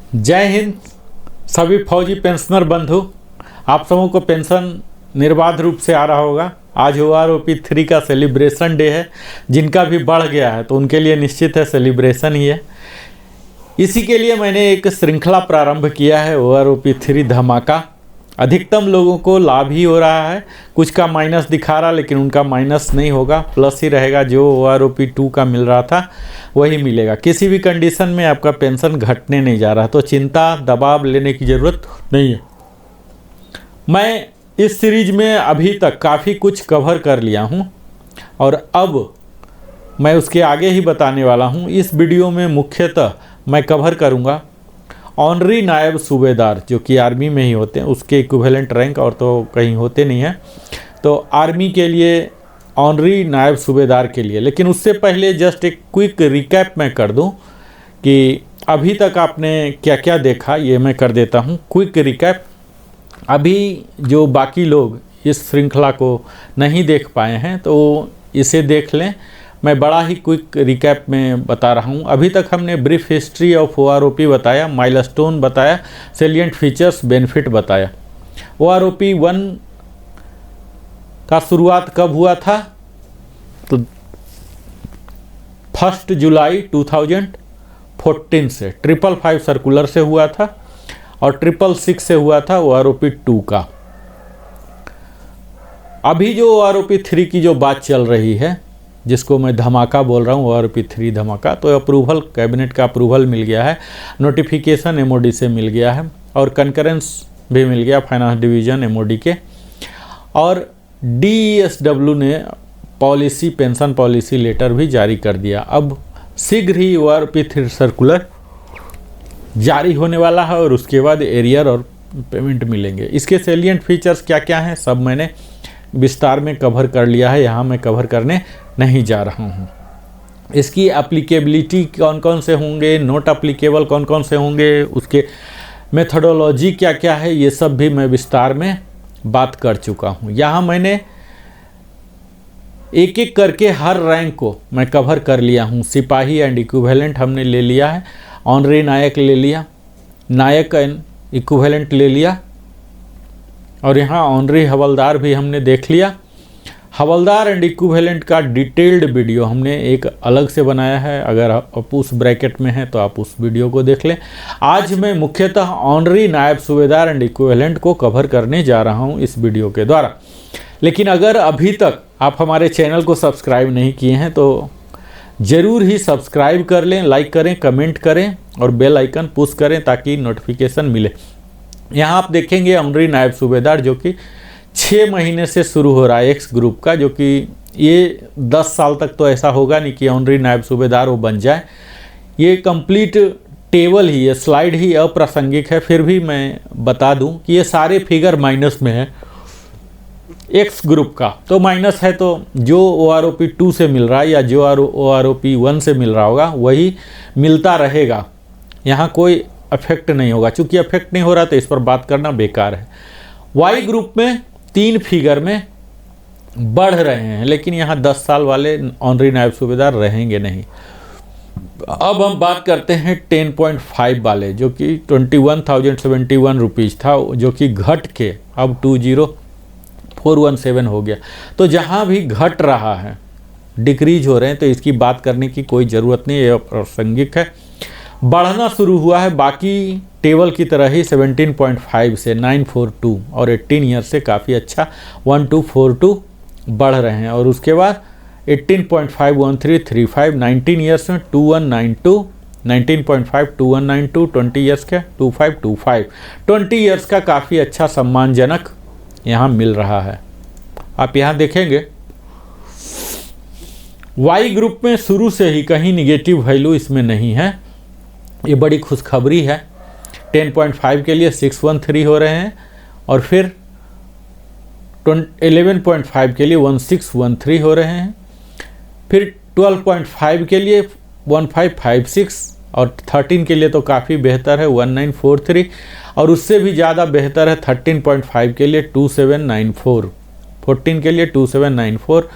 जय हिंद सभी फौजी पेंशनर बंधु। आप सबों को पेंशन निर्बाध रूप से आ रहा होगा। आज OROP 3 का सेलिब्रेशन डे है। जिनका भी बढ़ गया है तो उनके लिए निश्चित है सेलिब्रेशन ही है। इसी के लिए मैंने एक श्रृंखला प्रारंभ किया है OROP 3 धमाका। अधिकतम लोगों को लाभ ही हो रहा है। कुछ का माइनस दिखा रहा, लेकिन उनका माइनस नहीं होगा, प्लस ही रहेगा। जो OROP 2 का मिल रहा था वही मिलेगा। किसी भी कंडीशन में आपका पेंशन घटने नहीं जा रहा, तो चिंता दबाव लेने की ज़रूरत नहीं है। मैं इस सीरीज में अभी तक काफ़ी कुछ कवर कर लिया हूँ और अब मैं उसके आगे ही बताने वाला हूँ। इस वीडियो में मुख्यतः मैं कवर करूँगा ऑनरी नायब सूबेदार, जो कि आर्मी में ही होते हैं, उसके इक्विवेलेंट रैंक और तो कहीं होते नहीं हैं। तो आर्मी के लिए ऑनरी नायब सूबेदार के लिए, लेकिन उससे पहले जस्ट एक क्विक रिकैप मैं कर दूं कि अभी तक आपने क्या क्या देखा, ये मैं कर देता हूं क्विक रिकैप। अभी जो बाकी लोग इस श्रृंखला को नहीं देख पाए हैं तो इसे देख लें। मैं बड़ा ही क्विक रिकैप में बता रहा हूं। अभी तक हमने ब्रीफ हिस्ट्री ऑफ OROP बताया, माइलस्टोन बताया, सेलिएंट फीचर्स, बेनिफिट बताया। OROP 1 का शुरुआत कब हुआ था? तो 1 जुलाई 2014 से 555 सर्कुलर से हुआ था और 666 से हुआ था OROP 2 का। अभी जो OROP 3 की जो बात चल रही है, जिसको मैं धमाका बोल रहा हूँ, OROP 3 धमाका, तो अप्रूवल, कैबिनेट का अप्रूवल मिल गया है, नोटिफिकेशन MOD से मिल गया है और कंकरेंस भी मिल गया फाइनेंस डिवीज़न MOD के। और DESW ने पॉलिसी, पेंशन पॉलिसी लेटर भी जारी कर दिया। अब शीघ्र ही OROP 3 सर्कुलर जारी होने वाला है और उसके बाद एरियर और पेमेंट मिलेंगे। इसके सेलिएंट फीचर्स क्या क्या हैं सब मैंने विस्तार में कवर कर लिया है, यहाँ मैं कवर करने नहीं जा रहा हूँ। इसकी एप्लीकेबिलिटी कौन कौन से होंगे, नोट एप्लीकेबल कौन कौन से होंगे, उसके मेथोडोलॉजी क्या क्या है, ये सब भी मैं विस्तार में बात कर चुका हूँ। यहाँ मैंने एक एक करके हर रैंक को मैं कवर कर लिया हूँ। सिपाही एंड इक्विवेलेंट हमने ले लिया है, ऑनरी नायक ले लिया, नायक एंड इक्विवेलेंट ले लिया और यहाँ ऑनरी हवलदार भी हमने देख लिया। हवलदार एंड इक्विवेलेंट का डिटेल्ड वीडियो हमने एक अलग से बनाया है, अगर आप उस ब्रैकेट में हैं तो आप उस वीडियो को देख लें। आज मैं मुख्यतः ऑनरी नायब सूबेदार एंड इक्विवेलेंट को कवर करने जा रहा हूं इस वीडियो के द्वारा। लेकिन अगर अभी तक आप हमारे चैनल को सब्सक्राइब नहीं किए हैं तो ज़रूर ही सब्सक्राइब कर लें, लाइक करें, कमेंट करें और बेल आइकन पुश करें ताकि नोटिफिकेशन मिले। यहाँ आप देखेंगे ऑनरी नायब सूबेदार जो कि 6 महीने से शुरू हो रहा है एक्स ग्रुप का, जो कि ये 10 साल तक तो ऐसा होगा नहीं कि ऑनरी नायब सूबेदार वो बन जाए। ये कंप्लीट टेबल ही है, स्लाइड ही अप्रासंगिक है, फिर भी मैं बता दूं कि ये सारे फिगर माइनस में है एक्स ग्रुप का। तो माइनस है तो जो OROP 2 से मिल रहा है या जो OROP 1 से मिल रहा होगा वही मिलता रहेगा। यहाँ कोई अफेक्ट नहीं होगा। चूँकि अफेक्ट नहीं हो रहा तो इस पर बात करना बेकार है। वाई ग्रुप में 3 फिगर में बढ़ रहे हैं, लेकिन यहाँ 10 साल वाले ऑनरी नायब सूबेदार रहेंगे नहीं। अब हम बात करते हैं 10.5 वाले, जो कि 21,071 रुपीज़ था, जो कि घट के अब 20,417 हो गया। तो जहाँ भी घट रहा है, डिक्रीज हो रहे हैं, तो इसकी बात करने की कोई ज़रूरत नहीं, ये प्रासंगिक है। बढ़ना शुरू हुआ है बाकी टेबल की तरह ही 17.5 से 942 और 18 ईयर से काफ़ी अच्छा 1242 बढ़ रहे हैं। और उसके बाद 18.5 1335, 19 ईयर्स में 2192, 19.5 2192, 20 ईयर्स के 2525, 20 ईयर्स का काफ़ी अच्छा सम्मानजनक यहाँ मिल रहा है। आप यहाँ देखेंगे वाई ग्रुप में शुरू से ही कहीं निगेटिव वैल्यू इसमें नहीं है, ये बड़ी खुशखबरी है। 10.5 के लिए 613 हो रहे हैं और फिर 11.5 के लिए 1613 हो रहे हैं, फिर 12.5 के लिए 1556 और 13 के लिए तो काफ़ी बेहतर है 1943 और उससे भी ज़्यादा बेहतर है 13.5 के लिए 2794, 14 के लिए 2794,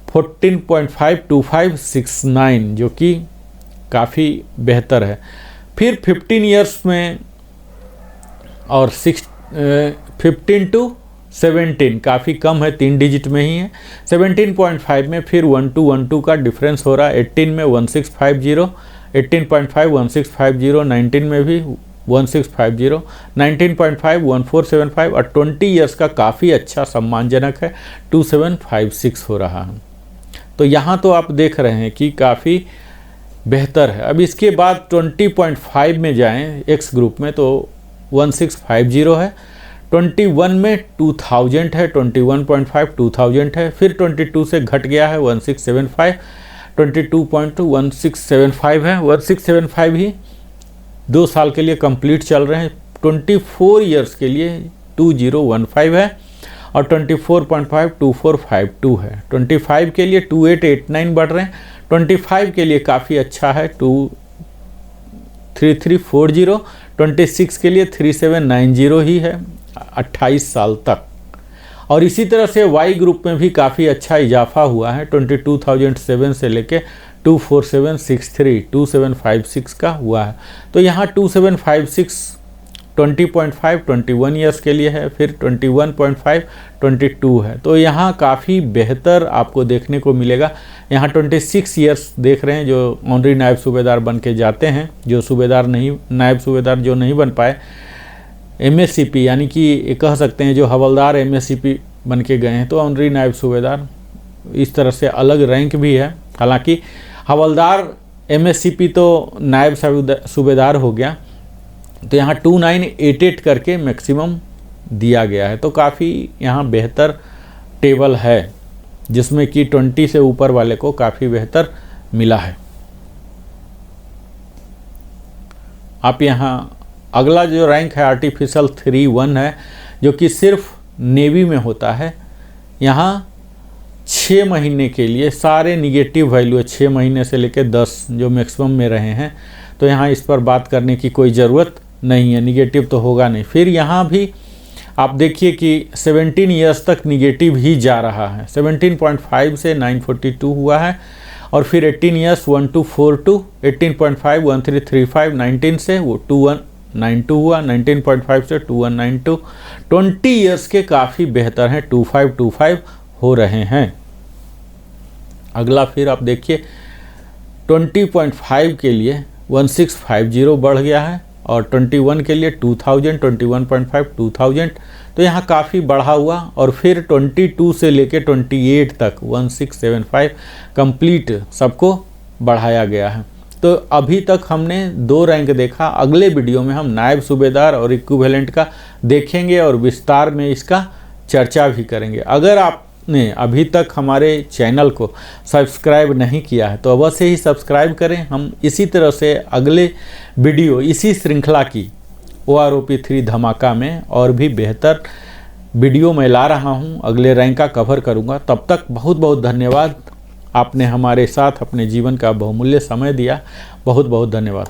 14.5 2569 जो कि काफ़ी बेहतर है। फिर 15 ईयर्स में और 15 to 17 काफ़ी कम है, 3 डिजिट में ही है। 17.5 में फिर 1212 का डिफरेंस हो रहा है। 18 में 1650, 18.5 1650, 19 में भी 1650, 19.5 1475 और 20 ईयर्स का काफ़ी अच्छा सम्मानजनक है, 2756 हो रहा है। तो यहाँ तो आप देख रहे हैं कि काफ़ी बेहतर है। अब इसके बाद 20.5 में जाएं एक्स ग्रुप में तो 1650 है, 21 में 2000 है, 21.5 2000 है, फिर 22 से घट गया है 1675, 22.2 1675 है, 1675 ही 2 साल के लिए कंप्लीट चल रहे हैं। 24 ईयर्स के लिए 2015 है और 24.5 2452 है। 25 के लिए 2889 बढ़ रहे हैं, 25 के लिए काफ़ी अच्छा है 23340, 26 के लिए 3790 ही है 28 साल तक। और इसी तरह से वाई ग्रुप में भी काफ़ी अच्छा इजाफा हुआ है, 22,007 से लेके 24763 2756 का हुआ है। तो यहाँ 2756 20.5 21 ईयर्स के लिए है, फिर 21.5 22 है। तो यहाँ काफ़ी बेहतर आपको देखने को मिलेगा। यहाँ 26 ईयर्स देख रहे हैं जो ऑनरी नायब सूबेदार बन के जाते हैं, जो सूबेदार नहीं, नायब सूबेदार जो नहीं बन पाए, एमएससीपी यानी कि कह सकते हैं जो हवलदार एमएससीपी बन के गए हैं, तो ऑनरी नायब सूबेदार इस तरह से अलग रैंक भी है। हालांकि हवलदार एमएससीपी तो नायब सूबेदार हो गया, तो यहाँ 2988 करके मैक्सिमम दिया गया है। तो काफ़ी यहाँ बेहतर टेबल है, जिसमें कि 20 से ऊपर वाले को काफ़ी बेहतर मिला है। आप यहाँ अगला जो रैंक है आर्टिफिशियल 3-1 है, जो कि सिर्फ नेवी में होता है। यहाँ 6 महीने के लिए सारे निगेटिव वैल्यू है, 6 महीने से लेकर 10 जो मैक्सिमम में रहे हैं, तो यहाँ इस पर बात करने की कोई ज़रूरत नहीं है, निगेटिव तो होगा नहीं। फिर यहाँ भी आप देखिए कि 17 ईयर्स तक निगेटिव ही जा रहा है, 17.5 से 942 हुआ है, और फिर 18 ईयर्स 1242, 18.5 1335, 19 से वो 2192 हुआ, 19.5 से 2192, 20 ईयर्स के काफ़ी बेहतर हैं, 2525 हो रहे हैं। अगला फिर आप देखिए 20.5 के लिए 1650 बढ़ गया है, और 21 के लिए 2000, 21.5 2000, तो यहाँ काफ़ी बढ़ा हुआ। और फिर 22 से लेके 28 तक 1675 कंप्लीट सबको बढ़ाया गया है। तो अभी तक हमने 2 रैंक देखा। अगले वीडियो में हम नायब सूबेदार और इक्विवेलेंट का देखेंगे और विस्तार में इसका चर्चा भी करेंगे। अगर आपने अभी तक हमारे चैनल को सब्सक्राइब नहीं किया है तो अवश्य ही सब्सक्राइब करें। हम इसी तरह से अगले वीडियो इसी श्रृंखला की OROP 3 धमाका में और भी बेहतर वीडियो मैं ला रहा हूं, अगले रैंक का कवर करूंगा। तब तक बहुत बहुत धन्यवाद। आपने हमारे साथ अपने जीवन का बहुमूल्य समय दिया। बहुत बहुत धन्यवाद।